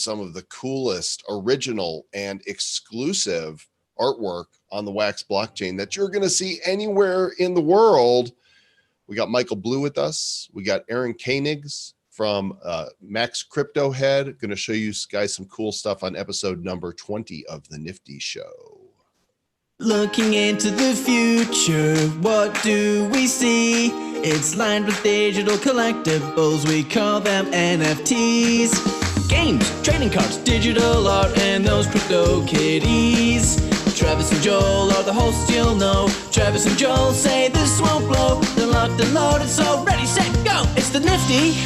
some of the coolest, original, and exclusive artwork on the Wax blockchain that you're going to see anywhere in the world. We got Michael Blue with us. We got Aaron Koenigs from Max Crypto Head. Going to show you guys some cool stuff on episode number 20 of the Nifty Show. Looking into the future, what do we see? It's lined with digital collectibles, we call them NFTs. Games, trading cards, digital art, and those crypto kitties. Travis and Joel are the hosts, you'll know. Travis and Joel say this won't blow. They're locked and loaded, so ready, set, go! It's the Nifty,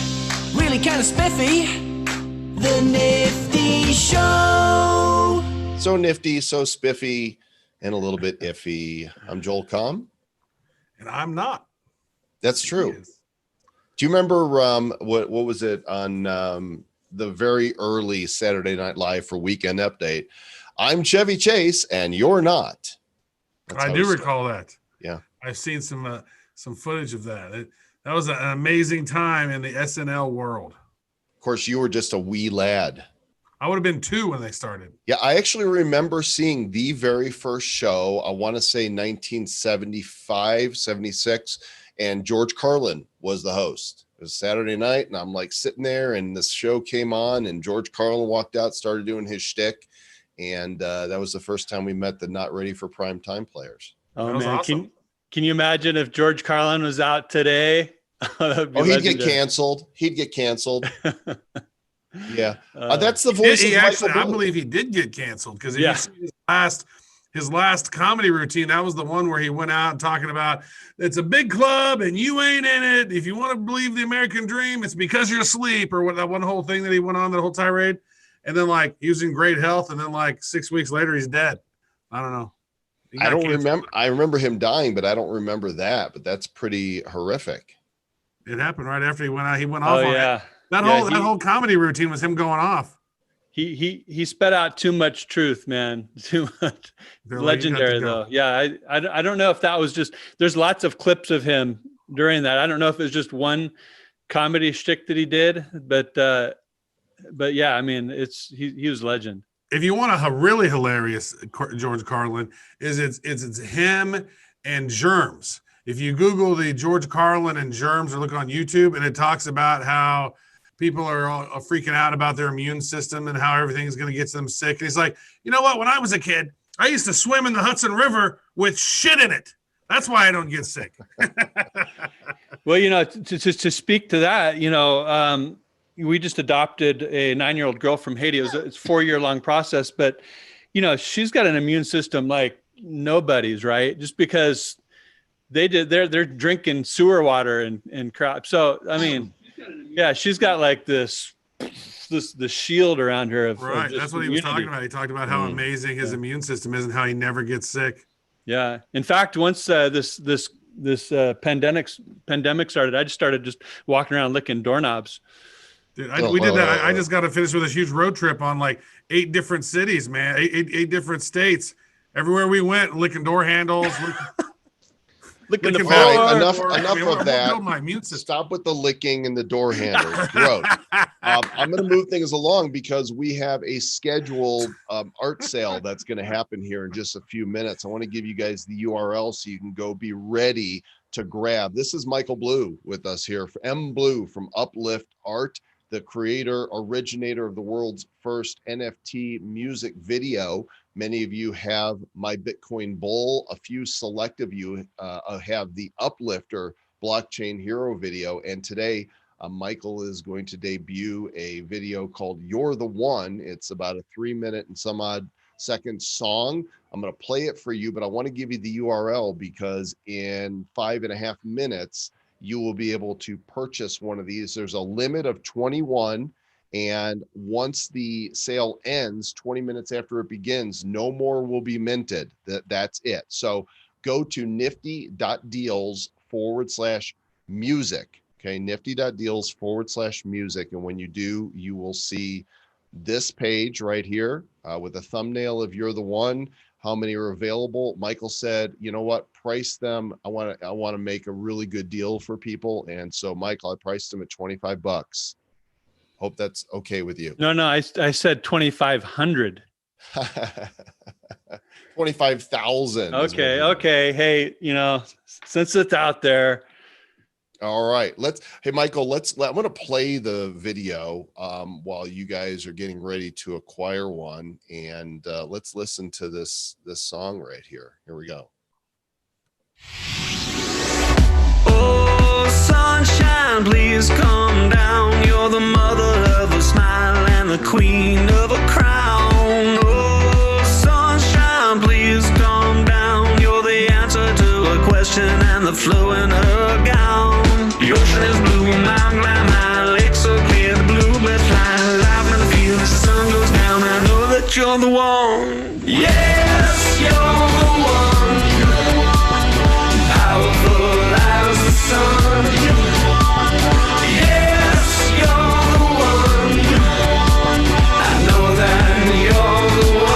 really kind of spiffy. The Nifty Show. So nifty, so spiffy, and a little bit iffy. I'm Joel Comm. And I'm not. That's true. Do you remember what was it on the very early Saturday Night Live for Weekend Update? I'm Chevy Chase, and you're not. I do recall that. Yeah, I've seen some footage of that. That was an amazing time in the SNL world. Of course, you were just a wee lad. I would have been 2 when they started. Yeah, I actually remember seeing the very first show. I want to say 1975, 76, and George Carlin was the host. It was Saturday night, and I'm like sitting there, and this show came on, and George Carlin walked out, started doing his shtick, and that was the first time we met the not ready for prime time players. Oh man, awesome. Can you imagine if George Carlin was out today? He'd get canceled. He'd get canceled. Yeah, that's the voice. He actually, I believe he did get canceled because you see his last comedy routine. That was the one where he went out talking about it's a big club and you ain't in it. If you want to believe the American dream, it's because you're asleep, or what, that one whole thing that he went on, that whole tirade. And then like he was in great health, and then like 6 weeks later he's dead. I don't know. I don't remember. I remember him dying, but I don't remember that. But that's pretty horrific. It happened right after he went out. He went off. Oh on yeah. It. That whole comedy routine was him going off. He sped out too much truth, man. Too much. Legendary though. Yeah, I don't know if that was just. There's lots of clips of him during that. I don't know if it was just one comedy shtick that he did, but yeah, I mean, he was legend. If you want a really hilarious George Carlin, it's him and Germs. If you Google the George Carlin and Germs, or look on YouTube, and it talks about how people are all freaking out about their immune system and how everything's going to get them sick. And he's like, you know what? When I was a kid, I used to swim in the Hudson River with shit in it. That's why I don't get sick. Well, to speak to that, we just adopted a 9-year-old girl from Haiti. It's a 4-year-long process, but she's got an immune system like nobody's, right? Just because they're drinking sewer water and crap. So I mean, yeah, she's got like this shield around her. Right, that's what he was talking about. He talked about how amazing his immune system is and how he never gets sick. Yeah, in fact, once this pandemic started, I just started walking around licking doorknobs. Dude, we did that. I just got to finish with a huge road trip on like 8 different cities, man. Eight different states. Everywhere we went, licking door handles. Licking the floor. Enough of that. Stop with the licking and the door handles. Gross. I'm going to move things along because we have a scheduled art sale that's going to happen here in just a few minutes. I want to give you guys the URL so you can go be ready to grab. This is Michael Blue with us here. M. Blue from Uplift Art, the creator, originator of the world's first NFT music video. Many of you have My Bitcoin Bull. A few select of you have the Uplifter Blockchain Hero video. And today, Michael is going to debut a video called You're the One. It's about a 3-minute and some odd second song. I'm going to play it for you, but I want to give you the URL because in 5.5 minutes, you will be able to purchase one of these. There's a limit of 21. And once the sale ends, 20 minutes after it begins, no more will be minted. That's it. So go to nifty.deals/music. Okay, nifty.deals/music. And when you do, you will see this page right here with a thumbnail of You're the One, how many are available. Michael said, you know what, price them. I want to make a really good deal for people. And so Michael, I priced them at $25. Hope that's okay with you. No, I said 2,500. 25,000. Okay. Hey, since it's out there. All right. Hey, Michael, I'm going to play the video while you guys are getting ready to acquire one. And let's listen to this song right here. Here we go. Oh, sunshine, please come down. You're the mother of a smile and the queen of a crown. Oh, sunshine, please come down. You're the answer to a question and the flow in her gown. The ocean is blue, mountain climb high, lake so clear, the bluebirds fly, live in the field as the sun goes down. I know that you're the one. Yes, you're the one. Powerful as the sun. Yes, you're the one. I know that you're the one.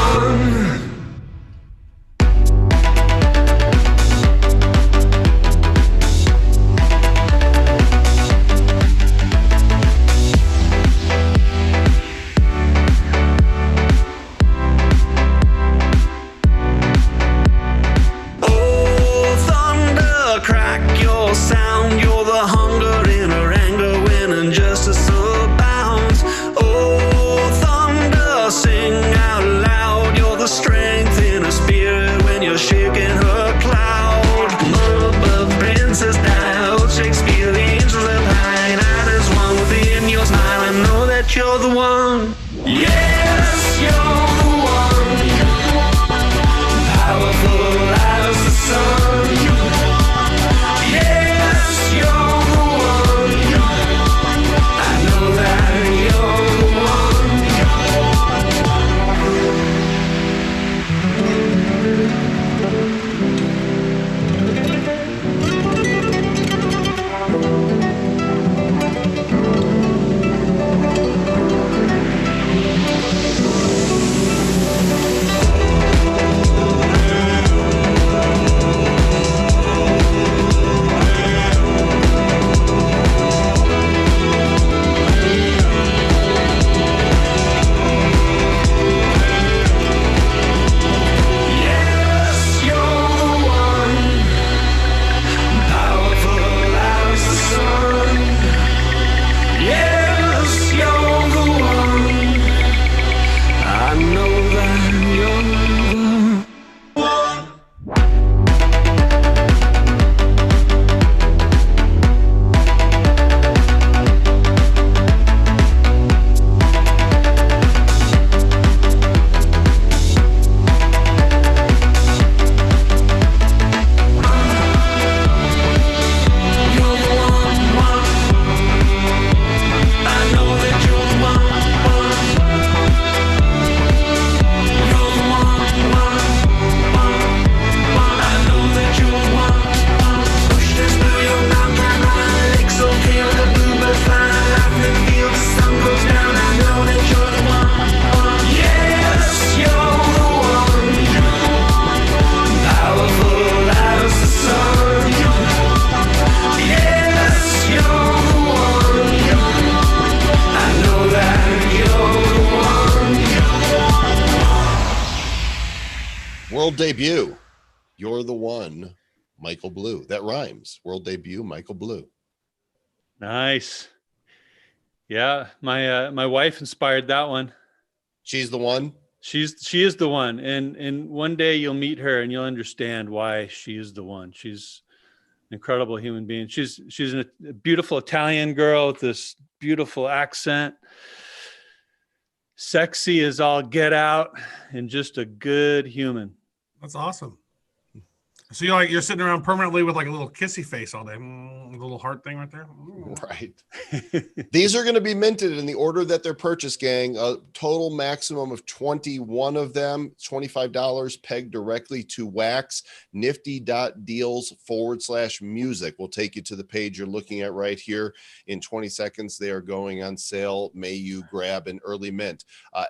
Sound, you're the hunger in her anger when injustice abounds. Oh, thunder, sing out loud. You're the strength in her spirit when you're shaking her cloud. Mother above, princess dial, Shakespeare, the angels up high, and I just one within your smile. I know that you're the one. Yes, you're the one. Powerful as the sun. World debut. You're the one, Michael Blue. That rhymes. World debut, Michael Blue. Nice. Yeah, my wife inspired that one. She's the one. She is the one, and one day you'll meet her and you'll understand why she is the one. She's an incredible human being. She's a beautiful Italian girl with this beautiful accent, sexy as all get out, and just a good human. That's awesome. So you're sitting around permanently with like a little kissy face all day, a little heart thing right there. Right. These are going to be minted in the order that they're purchased, gang. A total maximum of 21 of them, $25 pegged directly to wax. Nifty.deals/music will take you to the page you're looking at right here. In 20 seconds, they are going on sale. May you grab an early mint.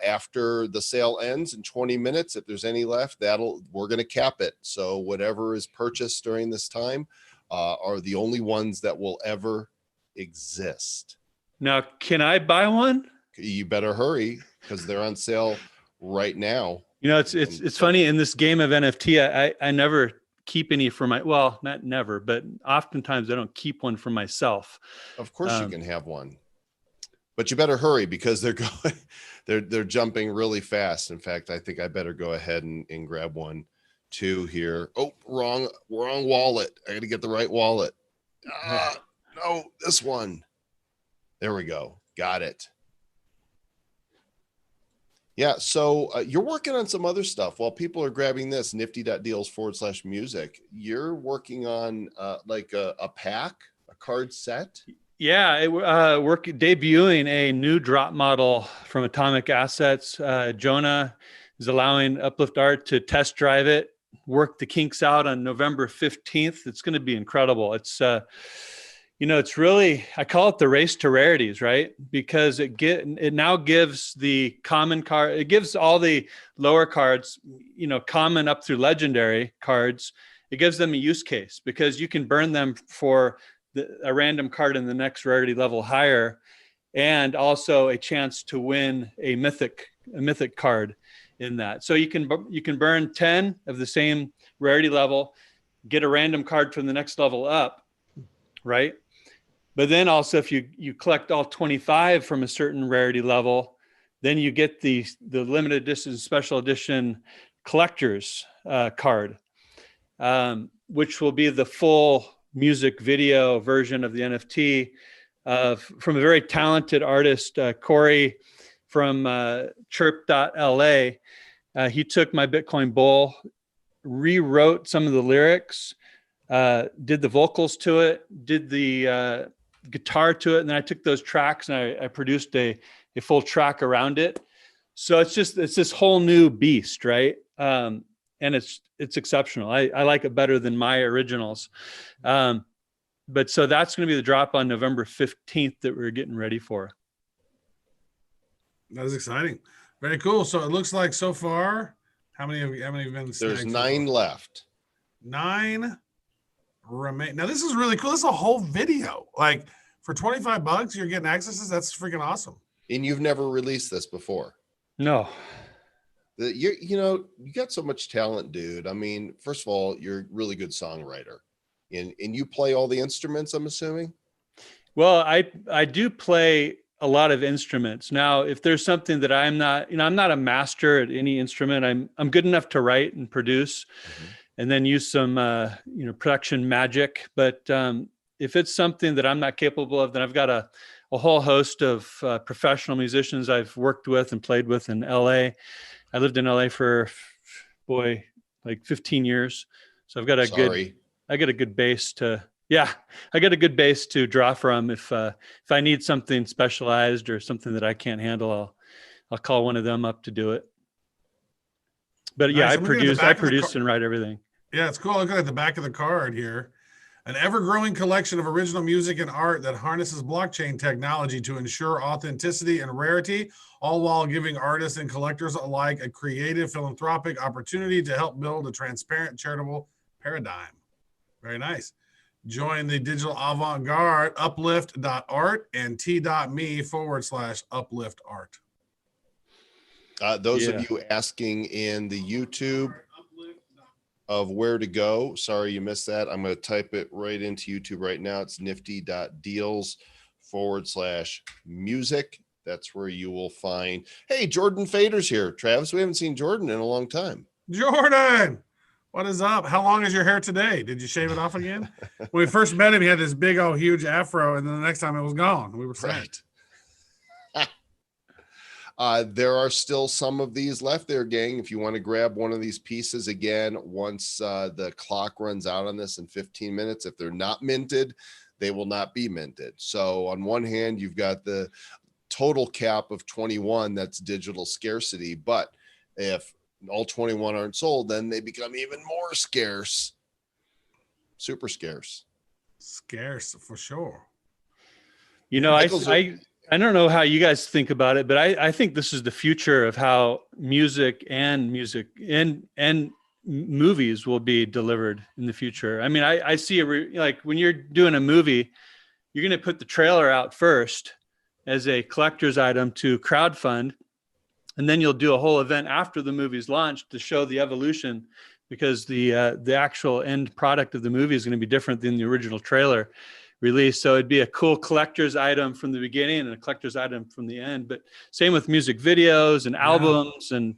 After the sale ends in 20 minutes, if there's any left, we're going to cap it. So whatever is purchased during this time are the only ones that will ever exist. Now, can I buy one? You better hurry because they're on sale right now. You know, it's funny in this game of NFT. I never keep any for not never, but oftentimes I don't keep one for myself. Of course you can have one, but you better hurry because they're going, they're jumping really fast. In fact, I think I better go ahead and grab one too here. Oh, wrong wallet. I got to get the right wallet. No, this one. There we go. Got it. Yeah. So you're working on some other stuff while people are grabbing this nifty.deals/music. You're working on like a pack, a card set. Yeah, we're debuting a new drop model from Atomic Assets. Jonah is allowing Uplift Art to test drive it, work the kinks out on November 15th. It's going to be incredible. It's it's really, I call it the race to rarities, right? Because it now gives the common card, it gives all the lower cards, common up through legendary cards. It gives them a use case because you can burn them for a random card in the next rarity level higher, and also a chance to win a mythic card in that. So you can burn 10 of the same rarity level, get a random card from the next level up, right? But then also if you collect all 25 from a certain rarity level, then you get the limited edition special edition collector's card, which will be the full music video version of the NFT from a very talented artist, Corey from chirp.la. He took My Bitcoin Bull, rewrote some of the lyrics, did the vocals to it, did the guitar to it, and then I took those tracks and I produced a full track around it. So it's this whole new beast, right? And it's exceptional. I like it better than my originals. But so that's going to be the drop on November 15th that we're getting ready for. That is exciting. Very cool. So it looks like so far, how many have been? There's 9 left. 9 remain. Now this is really cool. This is a whole video. Like for $25, you're getting accesses. That's freaking awesome. And you've never released this before? No. You got so much talent, dude. I mean, first of all, you're a really good songwriter, and you play all the instruments, I'm assuming. Well, I do play a lot of instruments. Now, if there's something that I'm not a master at any instrument, I'm good enough to write and produce, and then use some production magic. But if it's something that I'm not capable of, then I've got a whole host of professional musicians I've worked with and played with in LA. I lived in LA for like 15 years. So I've got a good base to draw from. If I need something specialized or something that I can't handle, I'll call one of them up to do it. But yeah, nice. I produce and write everything. Yeah, it's cool. Looking at the back of the card here. An ever-growing collection of original music and art that harnesses blockchain technology to ensure authenticity and rarity, all while giving artists and collectors alike a creative, philanthropic opportunity to help build a transparent, charitable paradigm. Very nice. Join the digital avant-garde uplift.art and t.me/upliftart. Those of you asking in the YouTube of where to go, sorry you missed that. I'm going to type it right into YouTube right now. It's nifty.deals/music. That's where you will find, hey, Jordan Fader's here. Travis, we haven't seen Jordan in a long time. Jordan, what is up? How long is your hair today? Did you shave it off again? When we first met him, he had this big old huge afro, and then the next time it was gone. We were friends. There are still some of these left there, gang. If you want to grab one of these pieces again, once the clock runs out on this in 15 minutes, if they're not minted, they will not be minted. So on one hand, you've got the total cap of 21, that's digital scarcity. But if all 21 aren't sold, then they become even more scarce. Super scarce. Scarce for sure. I don't know how you guys think about it, but I think this is the future of how music and movies will be delivered in the future. I mean, I see like when you're doing a movie, you're going to put the trailer out first, as a collector's item to crowdfund. And then you'll do a whole event after the movie's launched to show the evolution, because the actual end product of the movie is going to be different than the original trailer release. So it'd be a cool collector's item from the beginning and a collector's item from the end. But same with music videos and albums and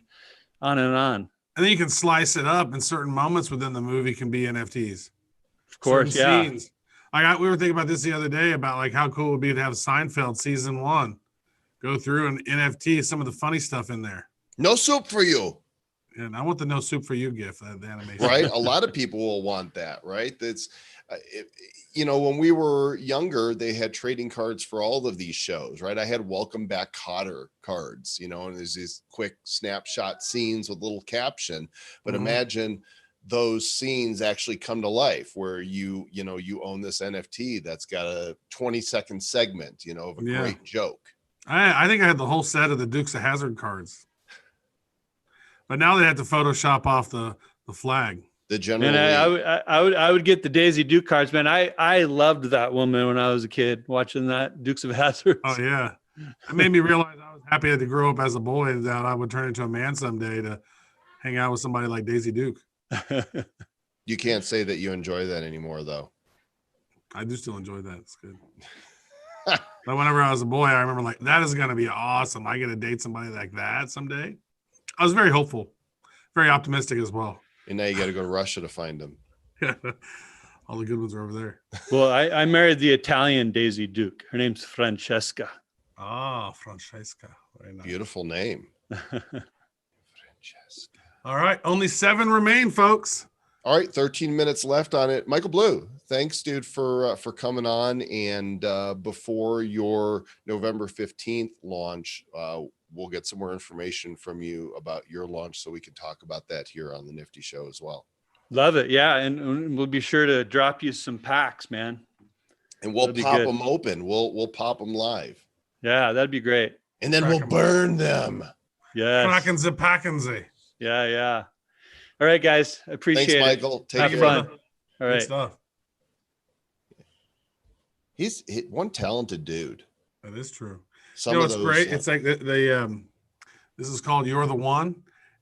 on and on. And then you can slice it up, and certain moments within the movie can be NFTs. Of course, certain scenes. We were thinking about this the other day about like how cool it would be to have Seinfeld season 1 go through and NFT some of the funny stuff in there. No soup for you. And I want the no soup for you gift, the animation. Right. A lot of people will want that, right? That's, when we were younger, they had trading cards for all of these shows, right? I had Welcome Back Kotter cards, and there's these quick snapshot scenes with little caption, but imagine those scenes actually come to life where you own this NFT that's got a 20-second segment, of a great joke. I think I had the whole set of the Dukes of Hazzard cards. But now they have to Photoshop off the flag. The general. And I would get the Daisy Duke cards, man. I loved that woman when I was a kid watching that Dukes of Hazzard. Oh yeah, it made me realize I was happy to grow up as a boy, that I would turn into a man someday to hang out with somebody like Daisy Duke. You can't say that you enjoy that anymore, though. I do still enjoy that. It's good. But whenever I was a boy, I remember like, that is going to be awesome. I get to date somebody like that someday. I was very hopeful, very optimistic as well. And now you got to go to Russia to find them. Yeah, all the good ones are over there. Well, I married the Italian Daisy Duke. Her name's Francesca. Oh, Francesca. Very nice. Beautiful name. Francesca. All right. Only 7 remain, folks. All right. 13 minutes left on it. Michael Blue, thanks, dude, for coming on. And before your November 15th launch, we'll get some more information from you about your launch so we can talk about that here on the Nifty Show as well. Love it. Yeah. And we'll be sure to drop you some packs, man. And we'll pop them open. We'll pop them live. Yeah, that'd be great. And then we'll burn them. Yeah. Packensy. Yeah. All right, guys. I appreciate it. Thanks, Michael. Have fun. All right. Good stuff. He's one talented dude. That is true. It's great. It's like this is called You're the One.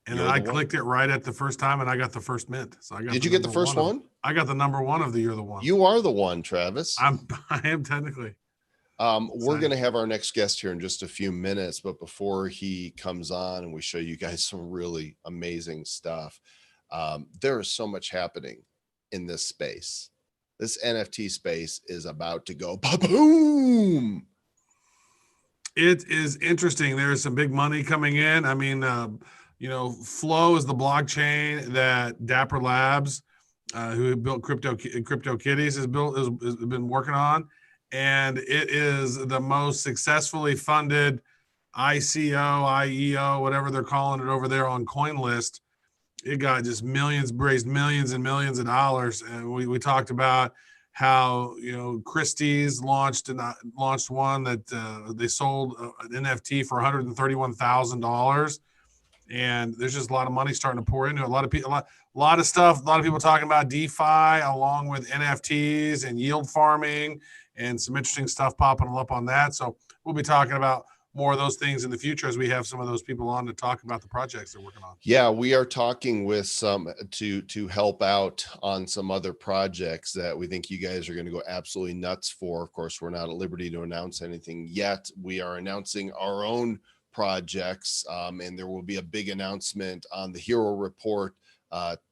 And I clicked it right at the first time and I got the first mint. So I got. Did you get the first one? I got the number 1 of the You're the One. You are the one, Travis. I am technically. We're going to have our next guest here in just a few minutes, but before he comes on and we show you guys some really amazing stuff, there is so much happening in this space. This NFT space is about to go boom. It is interesting. There's some big money coming in. I mean, Flow is the blockchain that Dapper Labs, who built CryptoKitties, has been working on. And it is the most successfully funded ICO, IEO, whatever they're calling it over there on CoinList. It got just raised millions and millions of dollars. And we talked about how, Christie's launched one that they sold an NFT for $131,000. And there's just a lot of money starting to pour into it. A lot of people, a lot of stuff. A lot of people talking about DeFi along with NFTs and yield farming, and some interesting stuff popping up on that. So we'll be talking about more of those things in the future as we have some of those people on to talk about the projects they're working on. Yeah, we are talking with some to help out on some other projects that we think you guys are going to go absolutely nuts for. Of course, we're not at liberty to announce anything yet. We are announcing our own projects, and there will be a big announcement on the Hero Report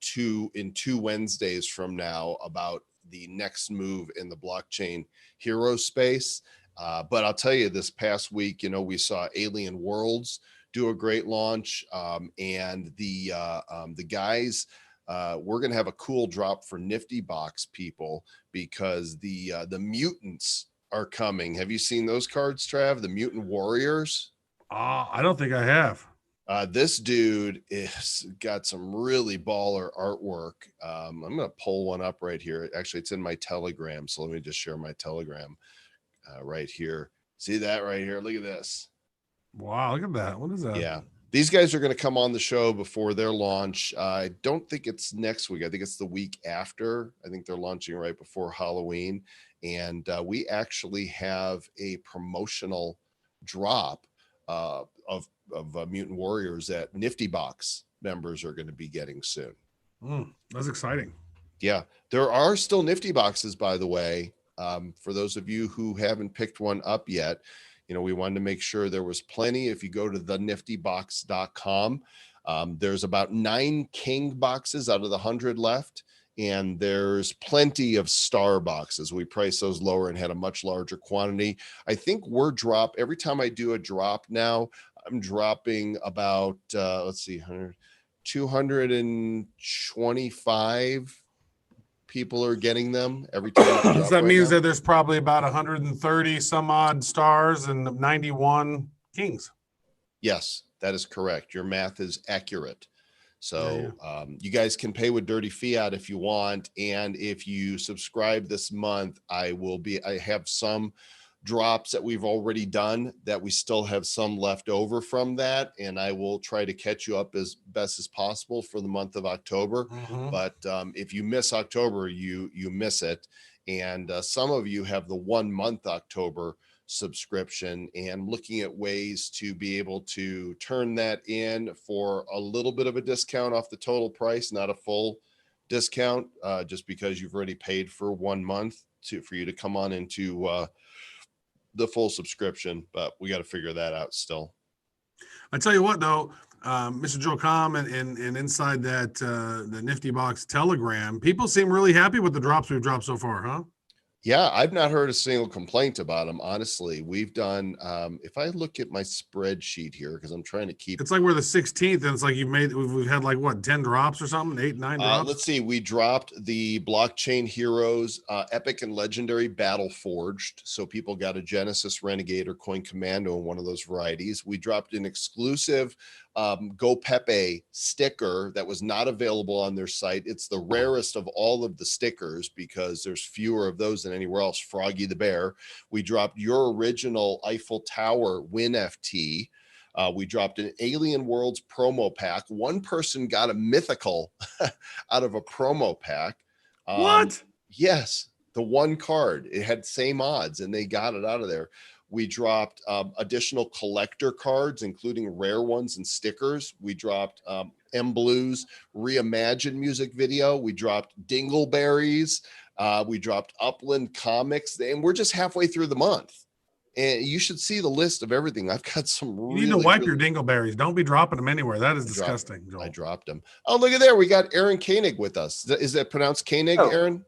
2 Wednesdays from now about the next move in the blockchain hero space. But I'll tell you, this past week, we saw Alien Worlds do a great launch, and the guys, we're going to have a cool drop for Nifty Box people because the mutants are coming. Have you seen those cards, Trav? The Mutant Warriors? I don't think I have. This dude is got some really baller artwork. I'm going to pull one up right here. Actually, it's in my Telegram. So let me just share my Telegram right here. See that right here? Look at this. Wow. Look at that. What is that? Yeah. These guys are going to come on the show before their launch. I don't think it's next week. I think it's the week after. I think they're launching right before Halloween. And we actually have a promotional drop of Mutant Warriors that Nifty Box members are going to be getting soon. That's exciting. Yeah, there are still Nifty Boxes, by the way. For those of you who haven't picked one up yet, we wanted to make sure there was plenty. If you go to theniftybox.com, there's about 9 King boxes out of the 100 left. And there's plenty of star boxes. We priced those lower and had a much larger quantity. I think every time I do a drop now, I'm dropping about, 225 people are getting them every time. So that means that there's probably about 130 some odd stars and 91 Kings. Yes, that is correct. Your math is accurate. So you guys can pay with dirty fiat if you want. And if you subscribe this month, I have some drops that we've already done that we still have some left over from that. And I will try to catch you up as best as possible for the month of October. But if you miss October, you miss it. And some of you have the 1 month October subscription, and looking at ways to be able to turn that in for a little bit of a discount off the total price, not a full discount, just because you've already paid for 1 month for you to come on into the full subscription. But we got to figure that out still. I tell you what, though, Mr. Joe Com and inside that the Nifty Box Telegram, people seem really happy with the drops we've dropped so far, huh? Yeah, I've not heard a single complaint about them. Honestly, we've done, if I look at my spreadsheet here, because I'm trying to keep. It's like we're the 16th, and it's like we've had like what, 10 drops or something, 8, 9 drops. Let's see. We dropped the Blockchain Heroes, Epic and Legendary Battle Forged. So people got a Genesis Renegade or Coin Commando in one of those varieties. We dropped an exclusive Go Pepe sticker that was not available on their site. It's the rarest of all of the stickers because there's fewer of those than anywhere else. Froggy the Bear. We dropped your original Eiffel Tower Win FT. We dropped an Alien Worlds promo pack. One person got a mythical out of a promo pack. What? Yes, the one card. It had same odds, and they got it out of there. We dropped additional collector cards, including rare ones and stickers. We dropped M Blues Reimagined music video. We dropped Dingleberries. We dropped Upland Comics. And we're just halfway through the month. And you should see the list of everything. I've got some really. You need to wipe your Dingleberries. Don't be dropping them anywhere. That is disgusting. I dropped them. Oh, look at there. We got Aaron Koenig with us. Is that pronounced Koenig, Aaron?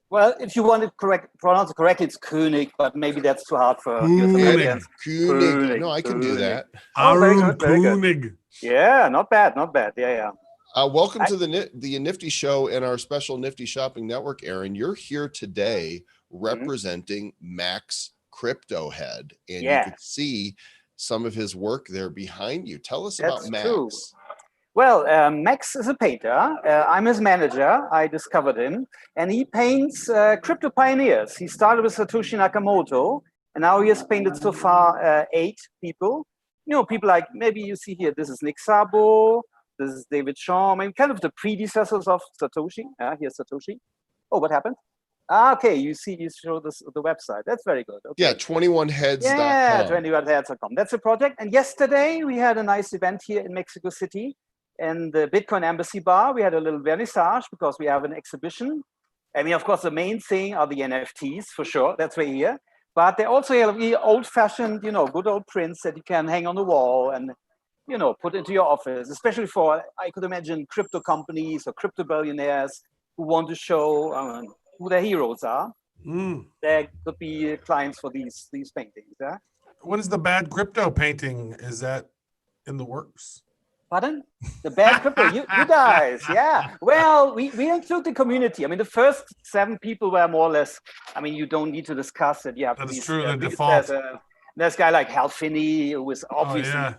Well, if you want it pronounce it correctly, it's König, but maybe that's too hard for Koenig. No, I can do that. Oh, very good, very Koenig. good. Yeah, not bad. Yeah. Welcome to the Nifty Show and our special Nifty Shopping Network, Aaron. You're here today representing Max Crypto Head, and you can see some of his work there behind you. Tell us about Max. True. Well, Max is a painter. I'm his manager. I discovered him, and he paints crypto pioneers. He started with Satoshi Nakamoto, and now he has painted so far 8 people. People like, maybe you see here, this is Nick Szabo, this is David Shaw, maybe kind of the predecessors of Satoshi. Here's Satoshi. Oh, what happened? Okay, you show the website. That's very good. Okay. Yeah, 21heads.com. Yeah, 21heads.com. That's a project. And yesterday we had a nice event here in Mexico City. And the Bitcoin Embassy Bar, we had a little vernissage because we have an exhibition. I mean, of course, the main thing are the NFTs, for sure. That's right here. But they also have really old-fashioned, good old prints that you can hang on the wall and, put into your office, especially for, I could imagine, crypto companies or crypto billionaires who want to show who their heroes are. There could be clients for these paintings. Yeah? What is the bad crypto painting? Is that in the works? Pardon? The bad crypto, you guys, yeah. Well, we include the community. I mean, the first 7 people were more or less, I mean, you don't need to discuss it. You have That's true, the default. There's a guy like Hal Finney, who is obviously,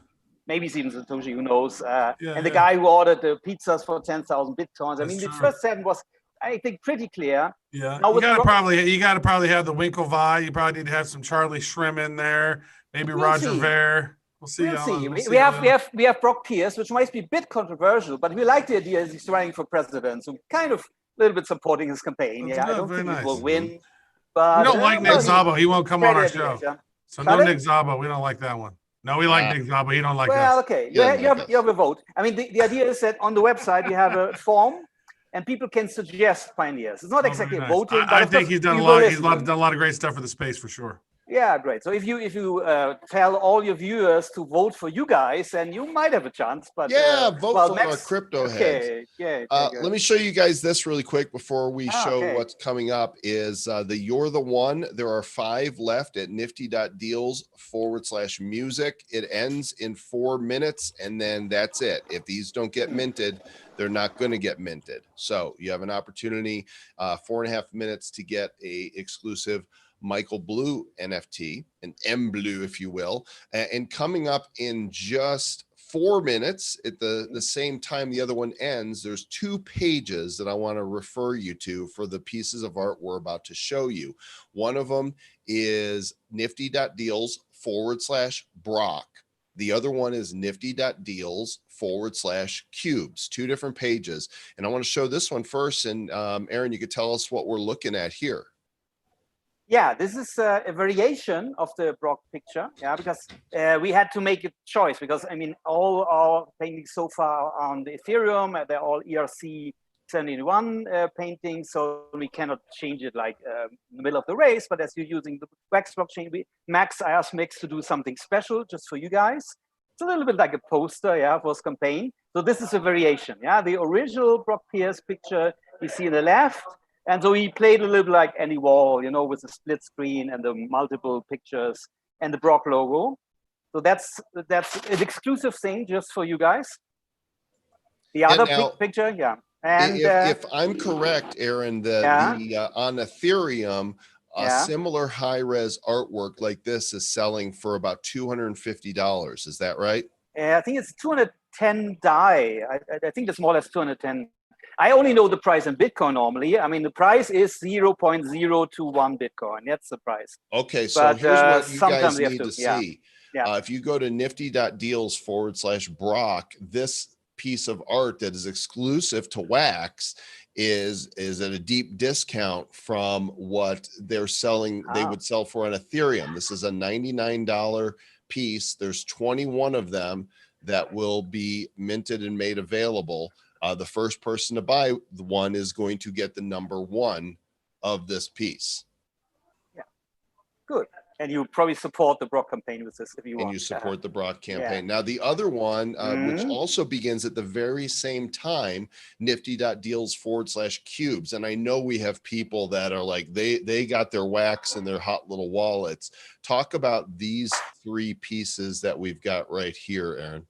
maybe it's even Satoshi, who knows. And the guy who ordered the pizzas for 10,000 Bitcoins. I mean, the first 7 was, I think, pretty clear. Yeah, you gotta probably have the Winklevi. You probably need to have some Charlie Shrim in there, maybe Roger Ver. We'll see. We have Brock Pierce, which might be a bit controversial, but we like the idea he's running for president, so kind of a little bit supporting his campaign. I don't think he will win. But we don't like Nick Szabo. He won't come on our show. So no Nick Szabo. We don't like that one. No, we like Nick Szabo. He don't like us. Well, okay. You have a vote. I mean, the idea is that on the website you have a form, and people can suggest pioneers. It's not exactly voting. I think he's done a lot. He's done a lot of great stuff for the space for sure. Yeah, great. So if you tell all your viewers to vote for you guys, then you might have a chance. But vote for our crypto heads. Let me show you guys this really quick before we show what's coming up. Is the You're the One? There are 5 left at nifty.deals/music. It ends in 4 minutes, and then that's it. If these don't get minted, they're not going to get minted. So you have an opportunity, 4.5 minutes to get a exclusive Michael Blue NFT, an M Blue, if you will, and coming up in just 4 minutes at the same time the other one ends, there's 2 pages that I want to refer you to for the pieces of art we're about to show you. One of them is nifty.deals/Brock. The other one is nifty.deals/cubes, 2 different pages. And I want to show this one first. And Aaron, you could tell us what we're looking at here. Yeah, this is a variation of the Brock picture. Yeah, because we had to make a choice because I mean, all our paintings so far are on the Ethereum, they're all ERC-71 paintings, so we cannot change it like in the middle of the race. But as you're using the Wax blockchain, I asked Max to do something special just for you guys. It's a little bit like a poster, yeah, for his campaign. So this is a variation. Yeah, the original Brock Pierce picture you see on the left. And so he played a little like any wall, you know, with the split screen and the multiple pictures and the Brock logo. So that's an exclusive thing just for you guys. The other picture, yeah. And if I'm correct, Aaron, on Ethereum, similar high-res artwork like this is selling for about $250. Is that right? I think it's 210 DAI. I think it's more or less 210. I only know the price in Bitcoin normally. I mean, the price is 0.021 Bitcoin. That's the price. Okay, so here's what you guys need to see. If you go to nifty.deals/Brock, this piece of art that is exclusive to Wax is at a deep discount from what they're selling. They would sell for on Ethereum. This is a $99 piece. There's 21 of them that will be minted and made available. The first person to buy the one is going to get the number 1 of this piece. Yeah, good. And you probably support the Brock campaign with this if you want. And you support the Brock campaign. Now, the other one, which also begins at the very same time, nifty.deals/cubes. And I know we have people that are like, they got their Wax in their hot little wallets. Talk about these 3 pieces that we've got right here, Aaron.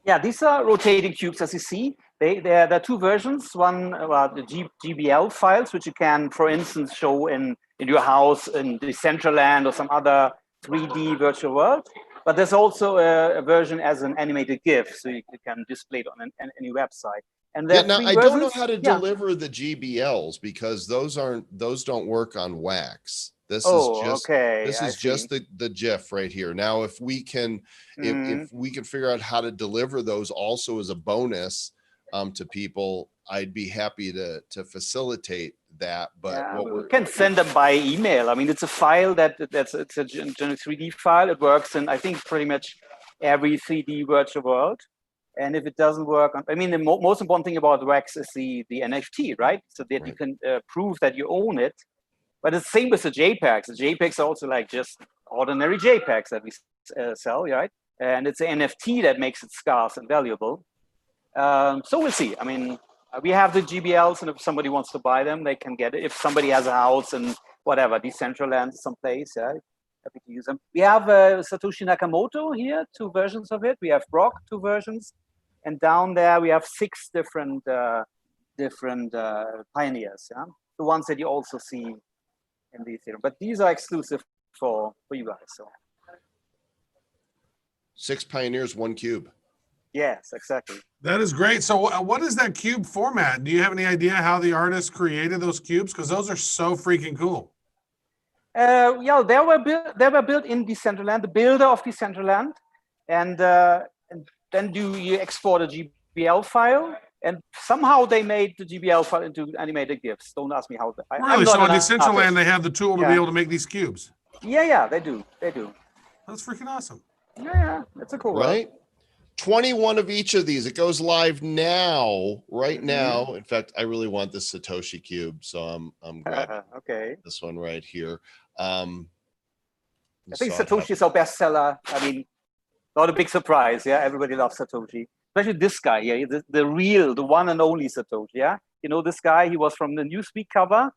Yeah, these are rotating cubes, as you see. There are 2 versions. One about the GBL files, which you can, for instance, show in your house in Decentraland or some other 3D virtual world. But there's also a version as an animated GIF, so you can display it on any website. And now I don't know how to deliver the GBLs because those don't work on Wax. This is just the GIF right here. Now, if we can if we can figure out how to deliver those also as a bonus to people, I'd be happy to facilitate that. But we can send them by email. I mean, it's a file it's a 3D file. It works in I think pretty much every 3D virtual world. And if it doesn't work, I mean, the most important thing about Wax is the NFT, right? So that you can prove that you own it. But it's the same with the JPEGs. The JPEGs are also like just ordinary JPEGs that we sell, right? And it's the NFT that makes it scarce and valuable. So we'll see. I mean, we have the GBLs, and if somebody wants to buy them, they can get it. If somebody has a house in whatever, Decentraland someplace, happy to use them. We have Satoshi Nakamoto here, 2 versions of it. We have Brock, 2 versions. And down there, we have 6 different pioneers, the ones that you also see in the Ethereum, but these are exclusive for you guys. So 6 pioneers, 1 cube. Yes, exactly. That is great. So what is that cube format? Do you have any idea how the artist created those cubes? Because those are so freaking cool. They were built in Decentraland, the builder of Decentraland, and then you export a GBL file. And somehow they made the GBL file into animated GIFs. Don't ask me how. Really? So on Decentraland, they have the tool to be able to make these cubes. Yeah, they do. That's freaking awesome. Yeah, it's a cool world. Right? 21 of each of these. It goes live now, right now. In fact, I really want this Satoshi cube, so I'm grabbing Okay. this one right here. I think Satoshi is our bestseller. I mean, not a big surprise. Yeah, everybody loves Satoshi, especially this guy. Yeah, the real, the one and only Satoshi. Yeah, you know this guy. He was from the Newsweek cover,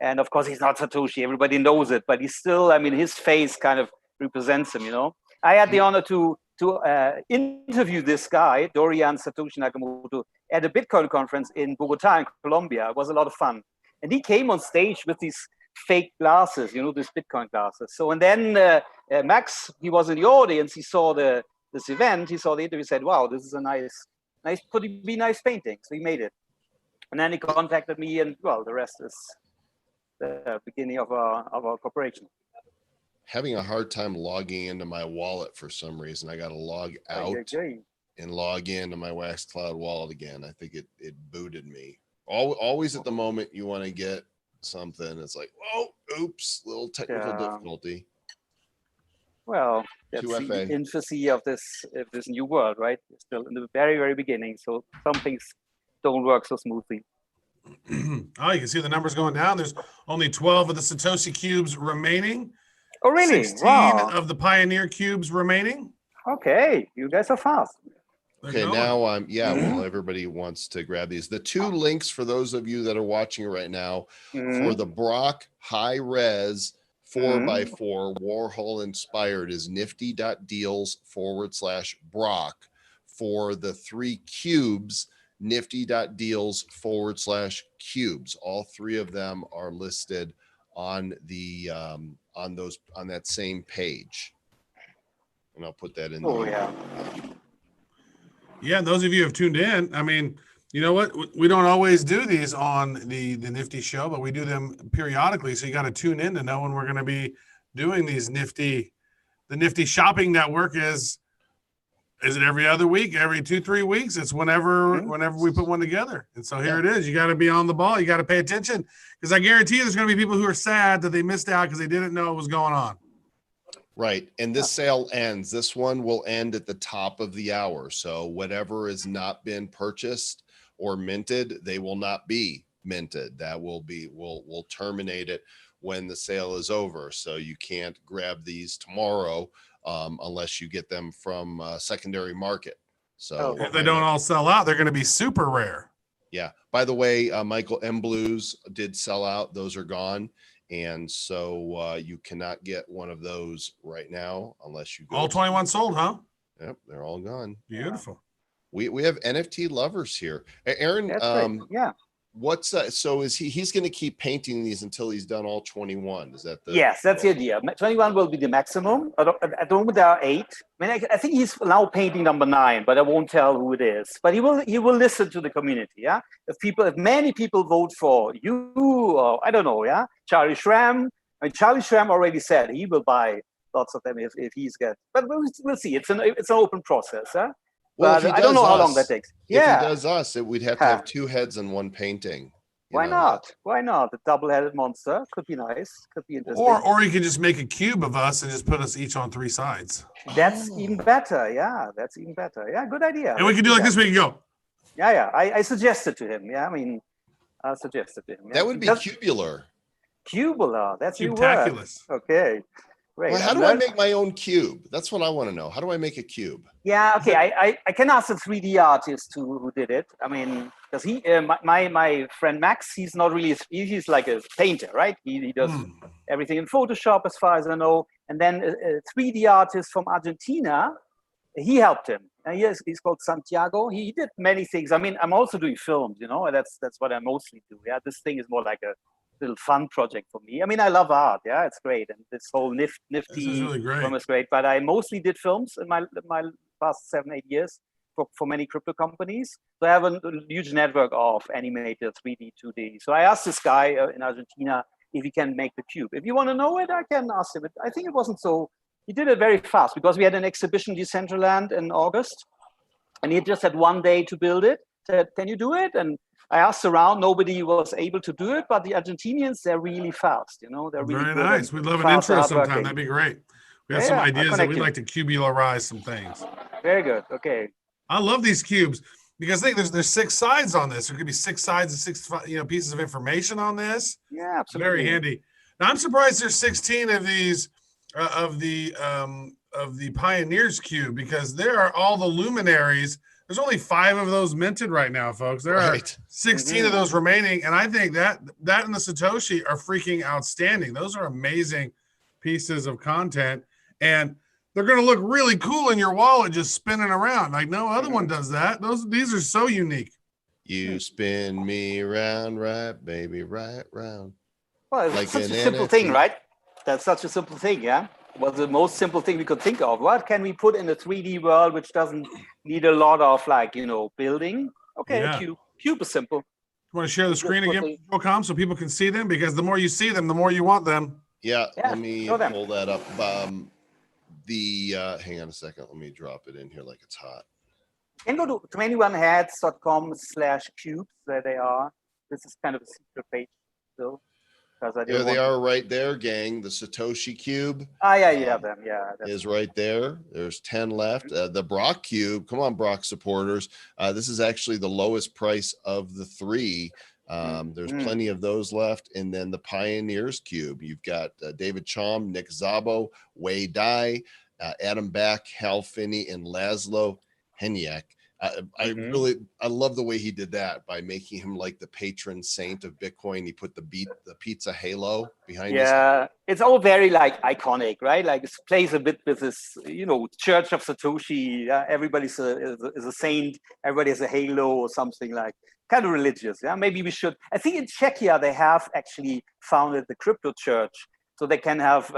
and of course he's not Satoshi. Everybody knows it, but he's still. I mean, his face kind of represents him. You know, I had the honor to interview this guy, Dorian Satoshi Nakamoto, at a Bitcoin conference in Bogota, in Colombia. It was a lot of fun, and he came on stage with these fake glasses, you know, these Bitcoin glasses. So, and then Max, he was in the audience. He saw this event. He saw the interview. Said, "Wow, this is a nice, could it be nice painting?" So he made it, and then he contacted me, and well, the rest is the beginning of our cooperation. Having a hard time logging into my wallet for some reason. I got to log out and log into my Waxcloud wallet again. I think it booted me. Always at the moment you want to get something, it's like, whoa, oops, little technical difficulty. Well, that's the infancy of this new world, right? It's still in the very, very beginning, so some things don't work so smoothly. Oh, you can see the numbers going down. There's only 12 of the Satoshi cubes remaining. Oh, really? 16 wow. of the Pioneer cubes remaining. Okay, you guys are fast. Okay, now well, everybody wants to grab these. The two links for those of you that are watching right now for the Brock high res 4x4 Warhol inspired is nifty.deals/Brock. For the 3 cubes, nifty.deals/cubes. All 3 of them are listed on the on that same page, and I'll put that in there. Yeah, those of you who have tuned in, I mean, you know what, we don't always do these on the Nifty Show, but we do them periodically, so you got to tune in to know when we're going to be doing these the Nifty Shopping Network is it every other week, every 2-3 weeks? It's whenever we put one together. And so here it is. You got to be on the ball. You got to pay attention, because I guarantee you there's going to be people who are sad that they missed out because they didn't know what was going on. Right. And this sale ends. This one will end at the top of the hour. So whatever has not been purchased or minted, they will not be minted. That will be, we'll terminate it when the sale is over. So you can't grab these tomorrow unless you get them from secondary market. So if they don't all sell out, they're going to be super rare. Yeah. By the way, Michael M. Blues did sell out. Those are gone. And so you cannot get one of those right now unless you go. All 21 sold, huh? Yep, they're all gone. Beautiful. We have NFT lovers here. Aaron, what's so is he's going to keep painting these until he's done all 21? Is that the Yes, that's the idea. 21 will be the maximum. At the moment there are 8. I mean, I think he's now painting number 9, but I won't tell who it is. But he will listen to the community. Yeah, if many people vote for you, or I don't know. Yeah, Charlie Schramm. I mean, Charlie Schramm already said he will buy lots of them if he's got. But we'll see. It's an open process. Huh? Well, but I don't know how long that takes. If he does us, we'd have to have 2 heads and 1 painting. Why not? Why not? The double-headed monster could be nice. Could be interesting. Or you could just make a cube of us and just put us each on 3 sides. That's even better. Yeah, that's even better. Yeah, good idea. And we can do like this. We can go. Yeah. I suggested to him. Yeah, I mean, I suggested to him. Yeah. That would be cubular. Cubular. That's your word. Okay. Great. Well, how do I make my own cube? That's what I want to know. How do I make a cube? Yeah, okay. I can ask the 3D artist who did it. I mean, because my friend Max, he's not really, he's like a painter, right? He does everything in Photoshop as far as I know. And then a 3D artist from Argentina, he helped him. And he's called Santiago. He did many things. I mean, I'm also doing films, you know, that's what I mostly do. Yeah, this thing is more like a little fun project for me. I mean, I love art. Yeah, it's great. And this whole Nifty really film is great. But I mostly did films in my past 7-8 years for many crypto companies. So I have a huge network of animated 3D, 2D. So I asked this guy in Argentina if he can make the cube. If you want to know it, I can ask him. I think it wasn't so. He did it very fast because we had an exhibition Decentraland in August, and he just had 1 day to build it. Said, "Can you do it?" And I asked around, nobody was able to do it, but the Argentinians, they're really fast, you know, they're really Very good nice. and We'd love an fast, intro sometime. hardworking. That'd be great. We have Yeah, some I'll ideas that connect we'd you. like to cubularize some things. Very good. Okay. I love these cubes because I think there's 6 sides on this. There could be 6 sides and 6 pieces of information on this. Yeah, absolutely. Very handy. Now I'm surprised there's 16 of these of the Pioneers cube because there are all the luminaries. There's only 5 of those minted right now, folks. There are 16 of those remaining, and I think that and the Satoshi are freaking outstanding. Those are amazing pieces of content, and they're going to look really cool in your wallet just spinning around. Like no other one does that. These are so unique. You spin me round, right, baby, right round. Well, it's like such a an simple NFT. thing, right? That's such a simple thing, yeah? Well, the most simple thing we could think of. What can we put in a 3D world which doesn't need a lot of, like, you know, building? Okay, Yeah. a cube. Cube is simple. You want to share the screen Just again, Procom, so people can see them? Because the more you see them, the more you want them. Yeah, Yeah, let me show them. pull that up. Hang on a second. Let me drop it in here like it's hot. You can go to 21heads.com/cubes. There they are. This is kind of a secret page still. There they are right there, gang. The Satoshi cube Yeah, you have them. Yeah. is right there. There's 10 left. The Brock cube. Come on, Brock supporters. This is actually the lowest price of the 3. There's plenty of those left. And then the Pioneers cube. You've got David Chaum, Nick Szabo, Wei Dai, Adam Back, Hal Finney, and Laszlo Heniak. I love the way he did that by making him like the patron saint of Bitcoin. He put the pizza halo behind his. Yeah, it's all very like iconic, right? Like it plays a bit with this, you know, Church of Satoshi. Everybody's is a saint. Everybody has a halo or something like kind of religious. Yeah, maybe we should. I think in Czechia they have actually founded the crypto church, so they can have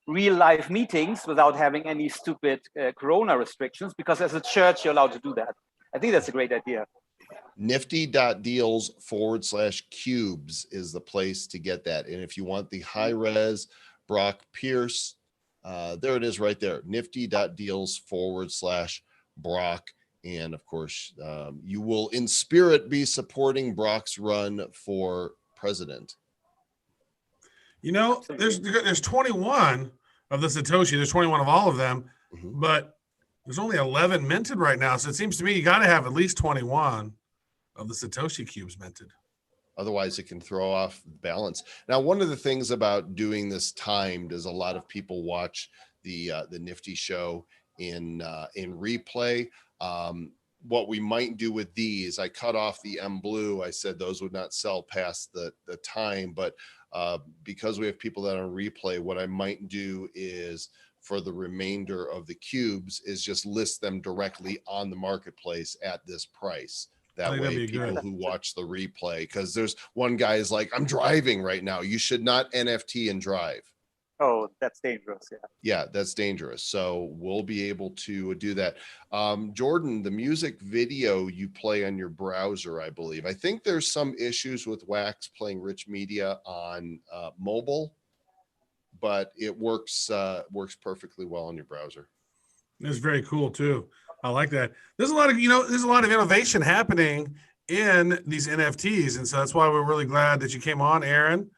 real life meetings without having any stupid Corona restrictions. Because as a church, you're allowed to do that. I think that's a great idea. Nifty.deals/cubes is the place to get that. And if you want the high res Brock Pierce, there it is right there. Nifty.deals/Brock. And of course, you will in spirit be supporting Brock's run for president. You know, there's 21 of the Satoshi. There's 21 of all of them, but there's only 11 minted right now. So it seems to me you got to have at least 21 of the Satoshi cubes minted. Otherwise, it can throw off balance. Now, one of the things about doing this timed is a lot of people watch the Nifty Show in replay. What we might do with these, I cut off the M Blue. I said those would not sell past the time, but because we have people that are on replay, what I might do is for the remainder of the cubes is just list them directly on the marketplace at this price. That way people who watch the replay, because there's one guy is like, I'm driving right now. You should not NFT and drive. Oh, that's dangerous. Yeah, that's dangerous. So we'll be able to do that. Jordan, the music video you play on your browser, I believe. I think there's some issues with Wax playing rich media on mobile, but it works perfectly well on your browser. It's very cool too. I like that. There's a lot of innovation happening in these NFTs, and so that's why we're really glad that you came on, Aaron.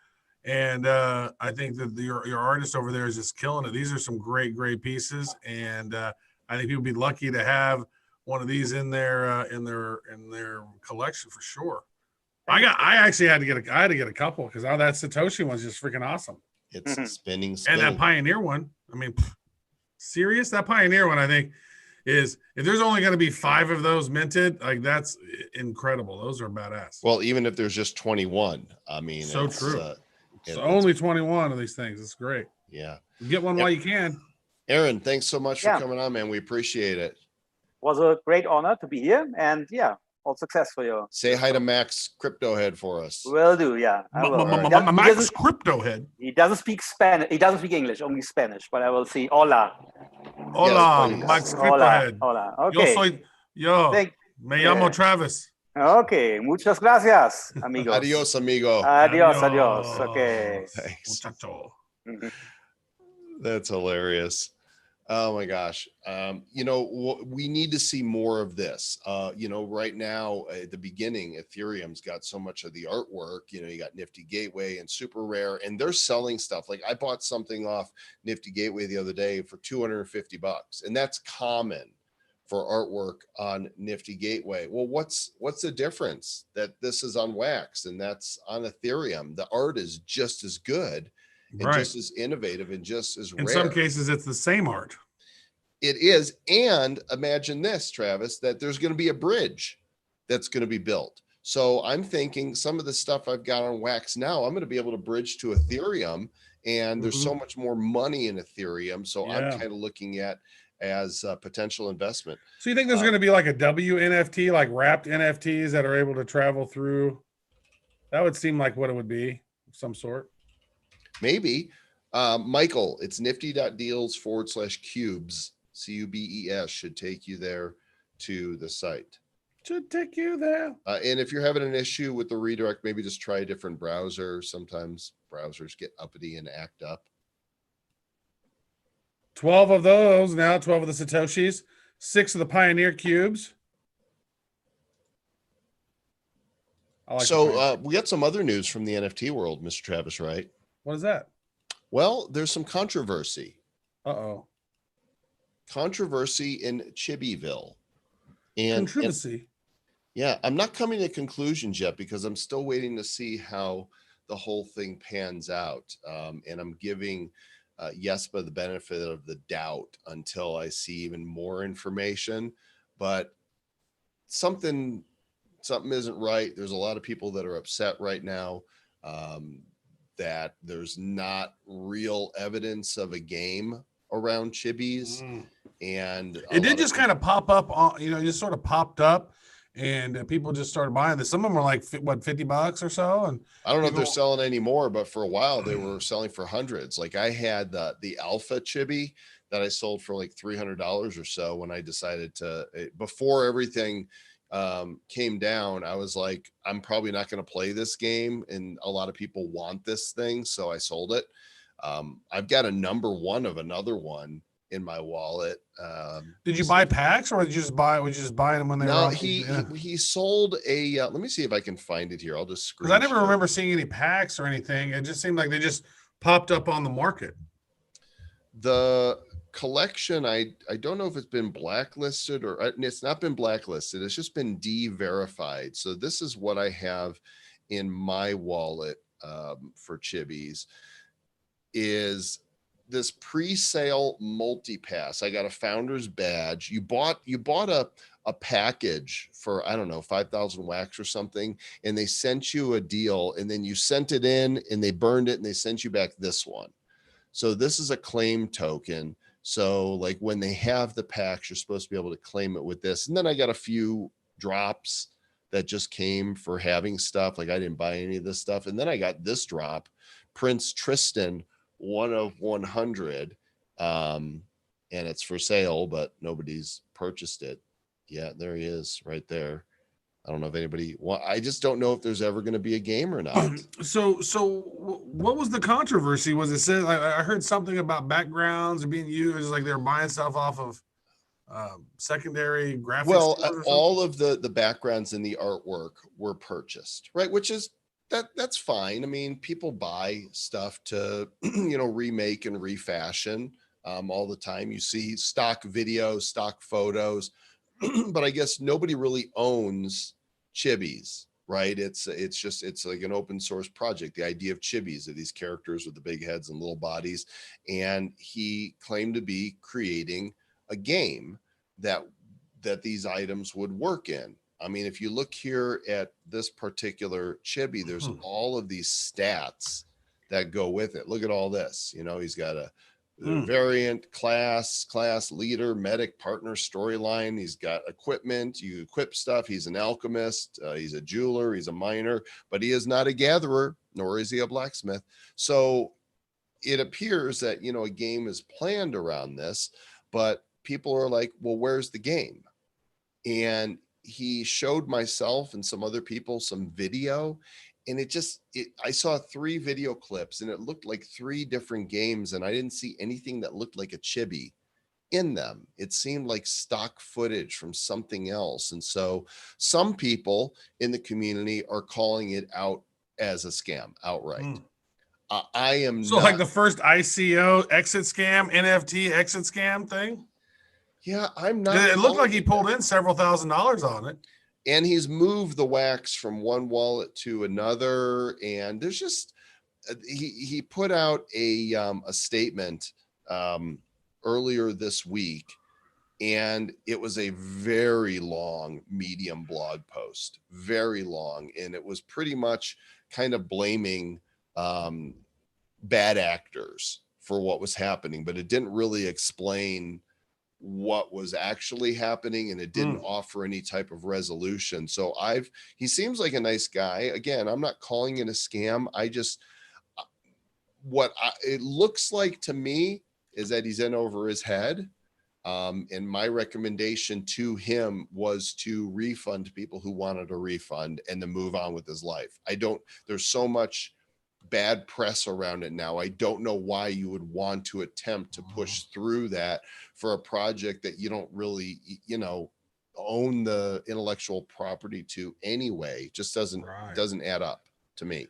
And I think that your artist over there is just killing it. These are some great pieces, and I think people would be lucky to have one of these in their collection for sure. I actually had to get a couple because that Satoshi one's just freaking awesome. It's spinning, and that Pioneer one. I mean, serious? That Pioneer one, I think, is if there's only going to be 5 of those minted, like that's incredible. Those are badass. Well, even if there's just 21, I mean, so true. So only 21 of these things. It's great. Yeah. Get one while you can. Aaron, thanks so much for coming on, man. We appreciate it. It was a great honor to be here. And all success for you. Say hi to Max Crypto Head for us. Will do, yeah. Max Crypto Head. He doesn't speak Spanish. He doesn't speak English, only Spanish. But I will say hola. Hola, Max Crypto Head. Hola. Okay. Me llamo Travis. Okay, muchas gracias, amigos. Adios, amigo. Adios. Okay. Thanks. That's hilarious. Oh my gosh. We need to see more of this. Right now at the beginning, Ethereum's got so much of the artwork. You got Nifty Gateway and Super Rare, and they're selling stuff. Like I bought something off Nifty Gateway the other day for $250, and that's common for artwork on Nifty Gateway. Well, what's the difference that this is on Wax and that's on Ethereum? The art is just as good and just as innovative and just as rare. In some cases, it's the same art. It is. And imagine this, Travis, that there's going to be a bridge that's going to be built. So I'm thinking some of the stuff I've got on Wax now, I'm going to be able to bridge to Ethereum, and there's so much more money in Ethereum. So I'm kind of looking at as a potential investment. So you think there's going to be like a WNFT, like wrapped NFTs that are able to travel through? That would seem like what it would be, some sort. Maybe. Michael, it's nifty.deals/cubes, CUBES, should take you there to the site. Should take you there. And if you're having an issue with the redirect, maybe just try a different browser. Sometimes browsers get uppity and act up. 12 of those now, 12 of the Satoshis, 6 of the Pioneer cubes. We got some other news from the NFT world, Mr. Travis, right? What is that? Well, there's some controversy. Uh-oh. Controversy in Chibyville. Controversy. Yeah, I'm not coming to conclusions yet because I'm still waiting to see how the whole thing pans out. And I'm giving Jesper the benefit of the doubt until I see even more information. But something isn't right. There's a lot of people that are upset right now that there's not real evidence of a game around Chibis. And it did just kind of pop up on, just sort of popped up, and people just started buying this. Some of them were like, what, $50 or so? And I don't know if they're selling anymore, but for a while they were selling for hundreds. Like I had the alpha chibi that I sold for like $300 or so when I decided before everything came down, I was like, I'm probably not going to play this game, and a lot of people want this thing, so I sold it. I've got a number one of another one in my wallet. Did you buy packs, or did you just buy? Was you just buying them when they were on? He sold a. Let me see if I can find it here. I'll just screen. Because I never remember seeing any packs or anything. It just seemed like they just popped up on the market. The collection, I don't know if it's been blacklisted or it's not been blacklisted. It's just been de-verified. So this is what I have in my wallet for Chibis. Is this pre-sale multi-pass. I got a founder's badge. You bought a package for, I don't know, 5,000 wax or something, and they sent you a deal, and then you sent it in and they burned it and they sent you back this one. So this is a claim token. So like when they have the packs, you're supposed to be able to claim it with this. And then I got a few drops that just came for having stuff. Like I didn't buy any of this stuff. And then I got this drop, Prince Tristan, 1 of 100, and it's for sale, but nobody's purchased it. Yeah, there he is right there. I don't know if anybody I just don't know if there's ever going to be a game or not. So what was the controversy? Was it said, I heard something about backgrounds being used, like they were buying stuff off of secondary graphics. Well, all of the backgrounds in the artwork were purchased, right? Which is that's fine. I mean, people buy stuff to, remake and refashion all the time. You see stock videos, stock photos, but I guess nobody really owns Chibis, right? It's like an open source project. The idea of Chibis are these characters with the big heads and little bodies. And he claimed to be creating a game that these items would work in. I mean, if you look here at this particular chibi, there's all of these stats that go with it. Look at all this. He's got a variant, class leader, medic, partner, storyline. He's got equipment. You equip stuff. He's an alchemist. He's a jeweler. He's a miner, but he is not a gatherer, nor is he a blacksmith. So it appears that, a game is planned around this, but people are like, well, where's the game? And he showed myself and some other people some video, and I saw 3 video clips, and it looked like 3 different games, and I didn't see anything that looked like a chibi in them. It seemed like stock footage from something else. And so some people in the community are calling it out as a scam outright. I am so not, like the first ICO exit scam, NFT exit scam thing. Yeah, I'm not. It looked like he pulled in several $1,000s on it. And he's moved the wax from one wallet to another. And there's just, he put out a statement earlier this week, and it was a very long Medium blog post, very long. And it was pretty much kind of blaming bad actors for what was happening, but it didn't really explain what was actually happening, and it didn't offer any type of resolution. So he seems like a nice guy. Again, I'm not calling it a scam. It looks like to me is that he's in over his head. And my recommendation to him was to refund people who wanted a refund and to move on with his life. There's so much bad press around it now. I don't know why you would want to attempt to push through that for a project that you don't really, own the intellectual property to anyway. Just doesn't add up to me.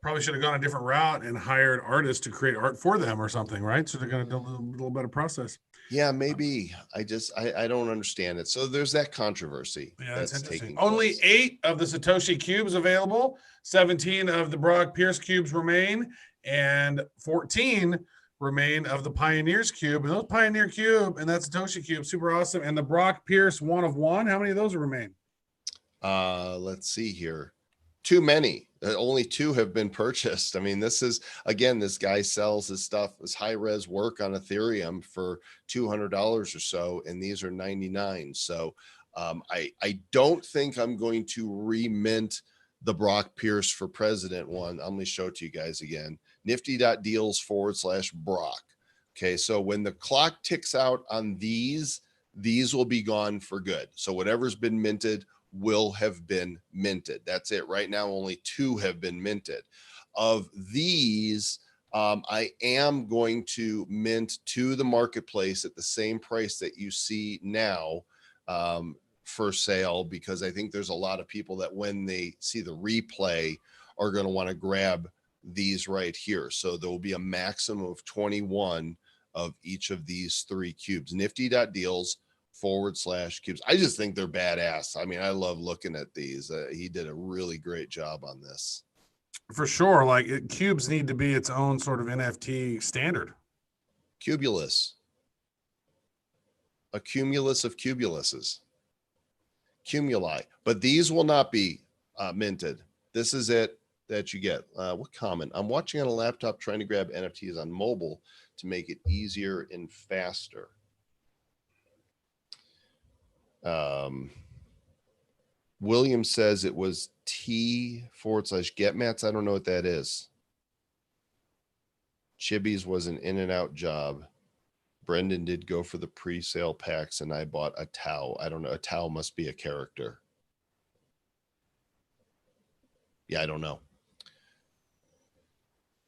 Probably should have gone a different route and hired artists to create art for them or something, right? So they're going to do a little better process. Yeah, maybe. I don't understand it. So there's that controversy. Yeah, that's interesting. Only 8 of the Satoshi cubes available. 17 of the Brock Pierce cubes remain, and 14 remain of the Pioneers cube. And those Pioneer cube and that Satoshi cube, super awesome. And the Brock Pierce 1 of 1. How many of those remain? Let's see here. Too many. Only 2 have been purchased. I mean, this guy sells his stuff, his high res work on Ethereum for $200 or so, and these are 99. So I don't think I'm going to remint the Brock Pierce for president one. I'm going to show it to you guys again. Nifty.deals/Brock. Okay, so when the clock ticks out on these will be gone for good. So whatever's been minted will have been minted. That's it. Right now, only 2 have been minted. Of these, I am going to mint to the marketplace at the same price that you see now for sale, because I think there's a lot of people that when they see the replay are going to want to grab these right here. So there will be a maximum of 21 of each of these 3 cubes. Nifty.deals/cubes. I just think they're badass. I mean, I love looking at these. He did a really great job on this. For sure. Like cubes need to be its own sort of NFT standard. Cubulus. A cumulus of cubuluses. Cumuli. But these will not be minted. This is it that you get. What comment? I'm watching on a laptop trying to grab NFTs on mobile to make it easier and faster. William says it was T/getmats. I don't know what that is. Chibi's was an in and out job. Brendan did go for the pre-sale packs, and I bought a Tau. I don't know. A Tau must be a character. Yeah, I don't know.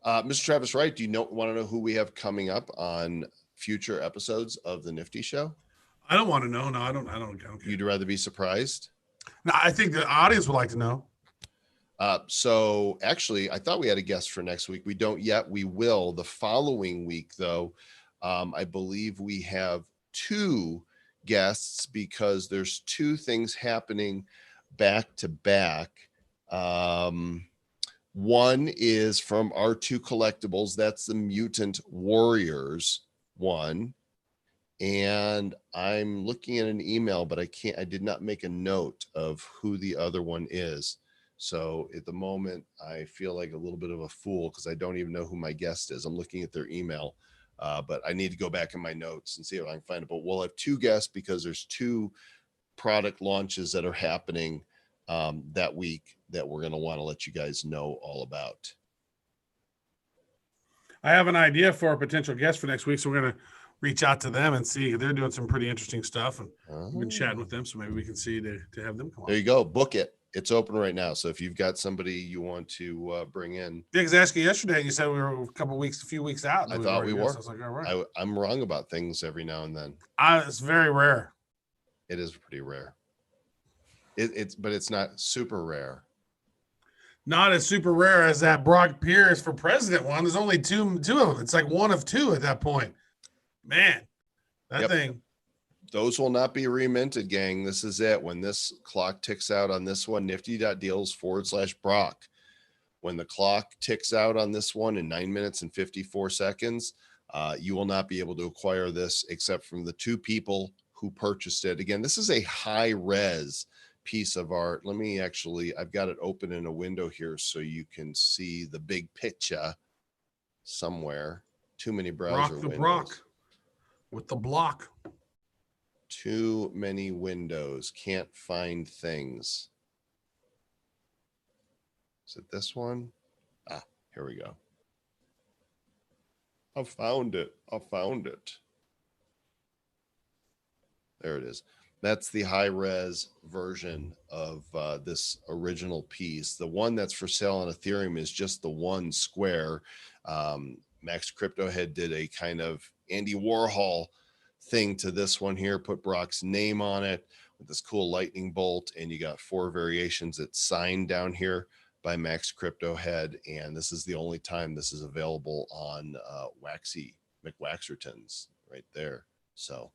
Mr. Travis Wright, do you want to know who we have coming up on future episodes of the Nifty Show? I don't want to know. No, I don't care. You'd rather be surprised? No, I think the audience would like to know. So actually, I thought we had a guest for next week. We don't yet. We will. The following week, though, I believe we have 2 guests because there's 2 things happening back to back. One is from R2 Collectibles. That's the Mutant Warriors one. And I'm looking at an email, but I did not make a note of who the other one is. So at the moment, I feel like a little bit of a fool because I don't even know who my guest is. I'm looking at their email, but I need to go back in my notes and see if I can find it. But we'll have 2 guests because there's 2 product launches that are happening that week that we're going to want to let you guys know all about. I have an idea for a potential guest for next week, so we're going to reach out to them and see. They're doing some pretty interesting stuff, and we've been chatting with them, so maybe we can see to have them come on. There you go. Book it. It's open right now. So if you've got somebody you want to bring in. Diggs asked you yesterday, you said we were a few weeks out. I thought we were. I was like, all right. I'm wrong about things every now and then. It's very rare. It is pretty rare. But it's not super rare. Not as super rare as that Brock Pierce for president one. There's only two of them. It's like one of two at that point. Man, that thing. Those will not be reminted, gang. This is it. When this clock ticks out on this one, nifty.deals/Brock. When the clock ticks out on this one in 9 minutes and 54 seconds, you will not be able to acquire this except from the two people who purchased it. Again, this is a high res piece of art. Let me I've got it open in a window here so you can see the big picture somewhere. Too many browser windows. Brock with the block. Too many windows. Can't find things. Is it this one? Here we go. I found it. There it is. That's the high-res version of this original piece. The one that's for sale on Ethereum is just the one square. Max Cryptohead did a kind of Andy Warhol thing to this one here, put Brock's name on it with this cool lightning bolt, and you got 4 variations. It's signed down here by Max Cryptohead, and this is the only time this is available on Waxy McWaxertons right there. So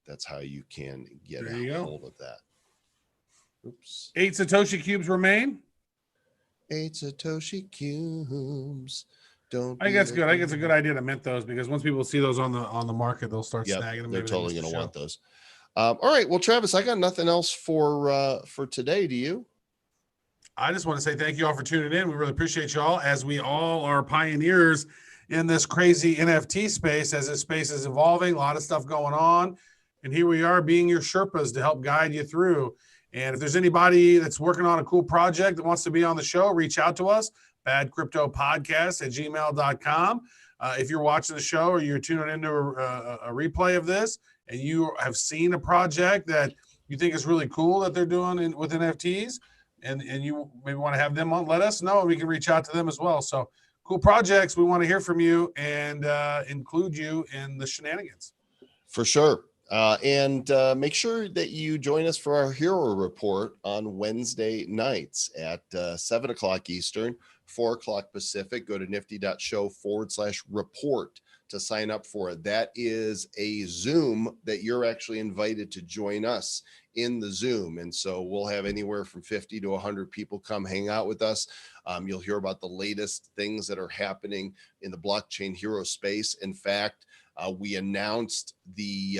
that's how you can get a hold of that. Oops. 8 Satoshi cubes remain. 8 Satoshi cubes. I think that's good. I think it's a good idea to mint those because once people see those on the market, they'll start snagging them. They're totally going to want those. All right. Well, Travis, I got nothing else for today. Do you? I just want to say thank you all for tuning in. We really appreciate you all, as we all are pioneers in this crazy NFT space. As this space is evolving, a lot of stuff going on. And here we are being your Sherpas to help guide you through. And if there's anybody that's working on a cool project that wants to be on the show, reach out to us, badcryptopodcast@gmail.com. If you're watching the show or you're tuning into a replay of this and you have seen a project that you think is really cool that they're doing with NFTs and you maybe want to have them on, let us know and we can reach out to them as well. So cool projects. We want to hear from you and include you in the shenanigans. For sure. And make sure that you join us for our Hero Report on Wednesday nights at 7 o'clock Eastern, 4 o'clock Pacific. Go to nifty.show/report to sign up for it. That is a Zoom that you're actually invited to join us in the Zoom. And so we'll have anywhere from 50 to 100 people come hang out with us. You'll hear about the latest things that are happening in the blockchain hero space. In fact, we announced the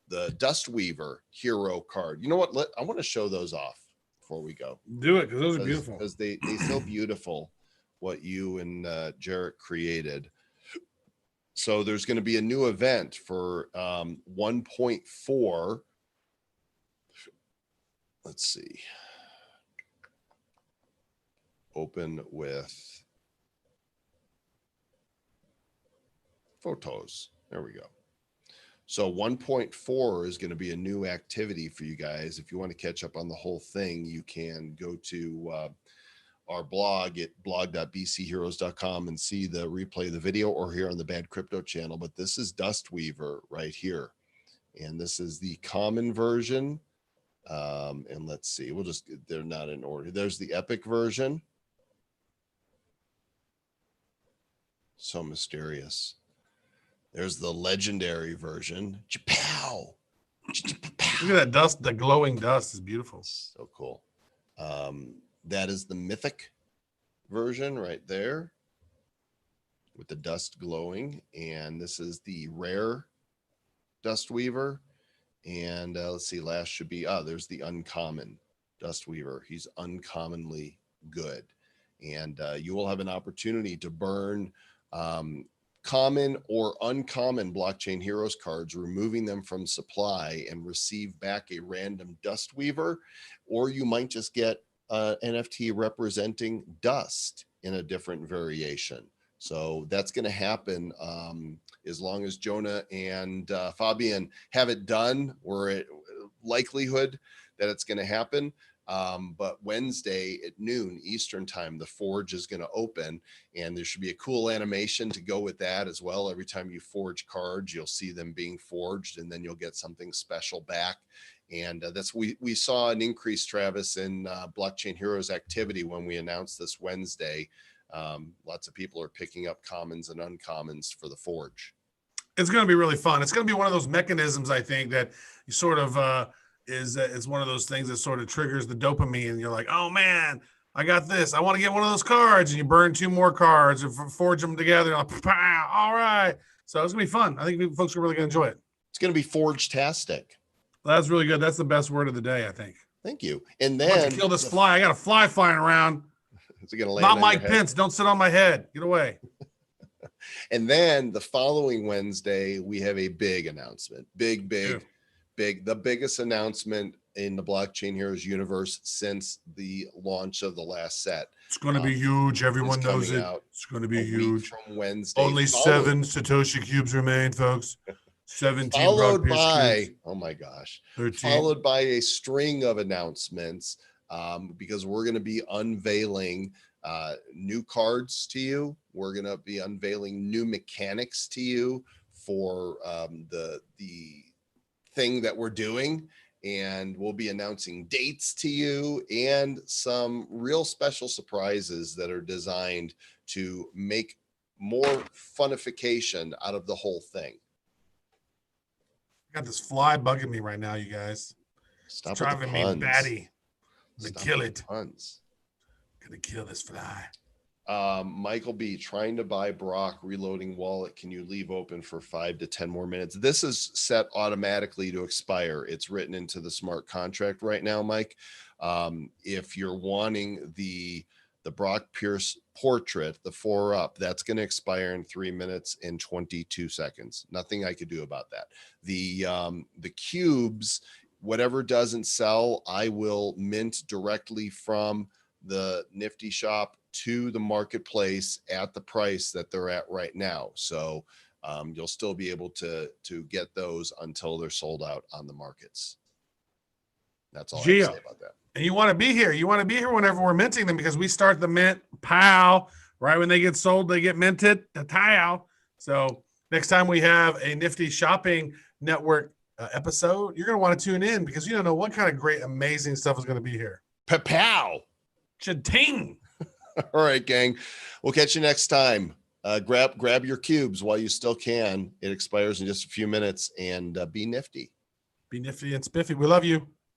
Dustweaver hero card. You know what? I want to show those off before we go. Do it, because those are beautiful. Because they so beautiful what you and Jarrett created. So there's going to be a new event for 1.4. Let's see. Open with photos. There we go. So 1.4 is going to be a new activity for you guys. If you want to catch up on the whole thing, you can go to our blog at blog.bcheroes.com and see the replay of the video, or here on the Bad Crypto channel. But this is Dustweaver right here. And this is the common version. And let's see, they're not in order. There's the epic version. So mysterious. There's the legendary version. Chapow. Look at that dust. The glowing dust is beautiful. So cool. That is the mythic version right there with the dust glowing. And this is the rare Dustweaver. And let's see, last should be, there's the uncommon Dustweaver. He's uncommonly good. And you will have an opportunity to burn common or uncommon blockchain heroes cards, removing them from supply, and receive back a random Dustweaver, or you might just get NFT representing dust in a different variation. So that's going to happen as long as Jonah and Fabian have it done. We're at likelihood that it's going to happen. But Wednesday at noon Eastern time, the Forge is going to open, and there should be a cool animation to go with that as well. Every time you forge cards, you'll see them being forged, and then you'll get something special back. And we saw an increase, Travis, in Blockchain Heroes activity when we announced this Wednesday. Lots of people are picking up commons and uncommons for the Forge. It's going to be really fun. It's going to be one of those mechanisms, I think, that you sort of is one of those things that sort of triggers the dopamine. And you're like, oh man, I got this. I want to get one of those cards. And you burn 2 more cards or forge them together. Like, all right. So it's going to be fun. I think folks are really going to enjoy it. It's going to be Forge-tastic. That's really good. That's the best word of the day, I think. Thank you. And then kill this fly. I got a fly flying around. Is it going to land Not on Mike your head? Pence. Don't sit on my head. Get away. And then the following Wednesday, we have a big announcement. Big. The biggest announcement in the Blockchain Heroes universe since the launch of the last set. It's going to be huge. Everyone knows it. It's going to be huge. From Wednesday. Only 7 Satoshi cubes remain, folks. 17 followed rock by cubes. Oh my gosh, 13. Followed by a string of announcements, because we're going to be unveiling new cards to you. We're going to be unveiling new mechanics to you for the thing that we're doing, and we'll be announcing dates to you and some real special surprises that are designed to make more funification out of the whole thing. I got this fly bugging me right now, you guys. Stop It's driving me batty. I'm gonna kill it. Puns. Gonna kill this fly. Michael B, trying to buy Brock, reloading wallet. Can you leave open for 5 to 10 more minutes? This is set automatically to expire. It's written into the smart contract right now, Mike. If you're wanting the Brock Pierce portrait, the 4-up, that's going to expire in 3 minutes and 22 seconds. Nothing I could do about that. The cubes, whatever doesn't sell, I will mint directly from the Nifty shop to the marketplace at the price that they're at right now. So you'll still be able to get those until they're sold out on the markets. That's all I have to say about that. And you want to be here. You want to be here whenever we're minting them, because we start the mint, pow, right when they get sold, they get minted, pow. So next time we have a Nifty Shopping Network episode, you're going to want to tune in, because you don't know what kind of great, amazing stuff is going to be here. Pow! Cha-ting! All right, gang. We'll catch you next time. Grab your cubes while you still can. It expires in just a few minutes, and be nifty. Be nifty and spiffy. We love you.